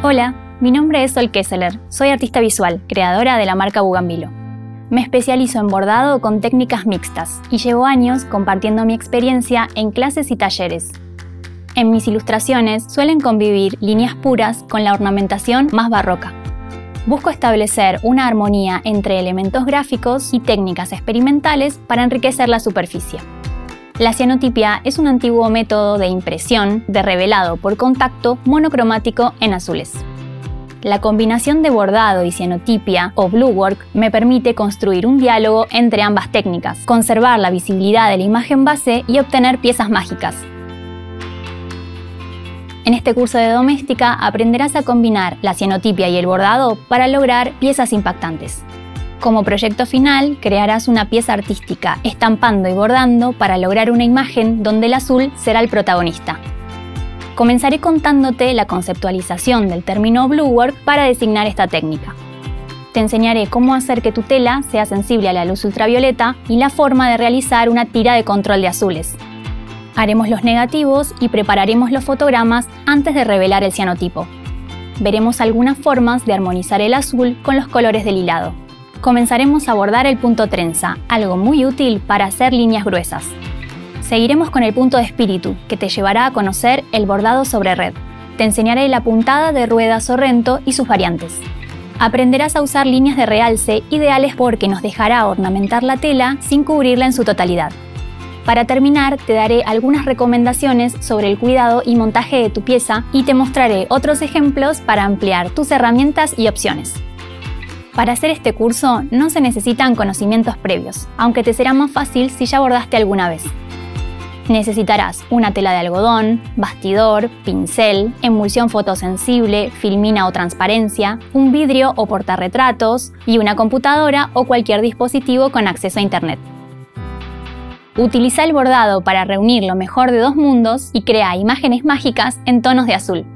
Hola, mi nombre es Sol Kesseler, soy artista visual, creadora de la marca Bugambilo. Me especializo en bordado con técnicas mixtas y llevo años compartiendo mi experiencia en clases y talleres. En mis ilustraciones suelen convivir líneas puras con la ornamentación más barroca. Busco establecer una armonía entre elementos gráficos y técnicas experimentales para enriquecer la superficie. La cianotipia es un antiguo método de impresión de revelado por contacto monocromático en azules. La combinación de bordado y cianotipia o bluework me permite construir un diálogo entre ambas técnicas, conservar la visibilidad de la imagen base y obtener piezas mágicas. En este curso de doméstica aprenderás a combinar la cianotipia y el bordado para lograr piezas impactantes. Como proyecto final, crearás una pieza artística estampando y bordando para lograr una imagen donde el azul será el protagonista. Comenzaré contándote la conceptualización del término bluework para designar esta técnica. Te enseñaré cómo hacer que tu tela sea sensible a la luz ultravioleta y la forma de realizar una tira de control de azules. Haremos los negativos y prepararemos los fotogramas antes de revelar el cianotipo. Veremos algunas formas de armonizar el azul con los colores del hilado. Comenzaremos a bordar el punto trenza, algo muy útil para hacer líneas gruesas. Seguiremos con el punto de espíritu, que te llevará a conocer el bordado sobre red. Te enseñaré la puntada de rueda Sorrento y sus variantes. Aprenderás a usar líneas de realce ideales porque nos dejará ornamentar la tela sin cubrirla en su totalidad. Para terminar, te daré algunas recomendaciones sobre el cuidado y montaje de tu pieza y te mostraré otros ejemplos para ampliar tus herramientas y opciones. Para hacer este curso no se necesitan conocimientos previos, aunque te será más fácil si ya bordaste alguna vez. Necesitarás una tela de algodón, bastidor, pincel, emulsión fotosensible, filmina o transparencia, un vidrio o portarretratos y una computadora o cualquier dispositivo con acceso a internet. Utiliza el bordado para reunir lo mejor de dos mundos y crea imágenes mágicas en tonos de azul.